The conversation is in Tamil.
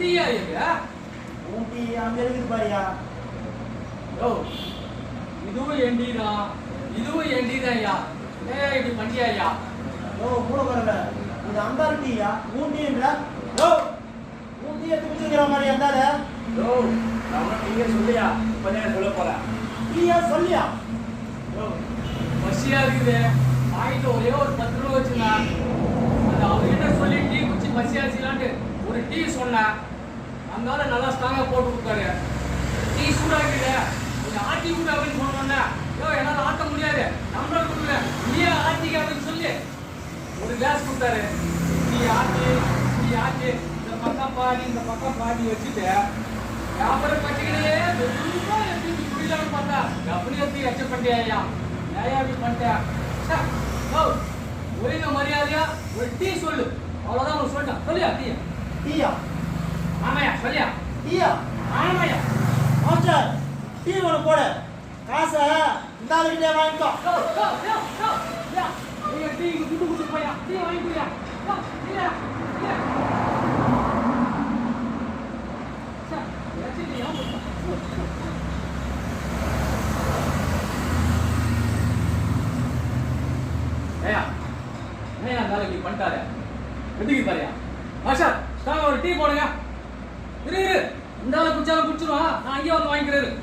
டீயா இது? உன் டீ அங்க இருக்குது பாரியா. யோ, இதுவும் என் டீ தான், இதுவும் என் டீ தான் ஐயா. இப்படி பண்ணியா ஐயா? யோ கூட வரல, இது அந்த டீயா உன் டீன்ற? யோ உன் டீ எடுத்து குடிக்கிற மாதிரி இருந்தால. யோ நான் நீங்க சொல்லியா இப்பதான் சொல்ல போறேன். டீயா சொல்லியா? யோ, பசியா இருக்குது, வாங்கிட்டு ஒரே ஒரு 10 ரூபா வச்சுங்க. அது அவர்கிட்ட சொல்லி டீ குடிச்சு பசியாச்சுலான்ட்டு ஒரு டீ சொன்னேன். அதனால நல்லா ஸ்ட்ராங்கா போட்டு கொடுத்தாரு. டீ சூடாக்குது, கொஞ்சம் ஆட்டி விடு அப்படின்னு சொன்னோன்னே, யோ என்னால ஆட்ட முடியாது, நம்மள கொடுங்க, நீயே ஆட்டிக்க அப்படின்னு சொல்லி ஒரு கிளாஸ் கொடுத்தாரு. டீ ஆட்டி இந்த பக்கம் பாடி வச்சுட்டு வியாபாரம் பண்ணிக்கிட்டே ரொம்ப எப்படி குடிக்கலாம்னு பார்த்தா எப்படி எப்படி எச்ச பண்ணியா ஐயா? ஏன் அப்படி பண்ணிட்டேன்? ஒழுங்க மரியாதையா ஒரு டீ சொல்லு, அவ்வளவுதான் உனக்கு சொல்லிட்டேன். சொல்லியா டீ? டீயா? ஆமாயா சொல்லியா? டீயா? ஆமாயா. மாஸ்டர் டீ ஒன்று போடு, காசை இந்த ஆளுகிட்டே வாங்கிக்கோ. டீ குட்டு போயா, டீ வாங்கிக்கிறியா? ஏயா ஏயா அந்த ஆளுக்கு பண்ணிட்டாரு, வெட்டிக்கு பாரியா? மாஸ்டர் ஸ்ட்ராங்கா ஒரு டீ போடுங்க. இரு இந்த ஆளை குடிச்சாலும் குடிச்சிருவான், நான் அங்கேயே வந்து வாங்கிக்கிறேன்.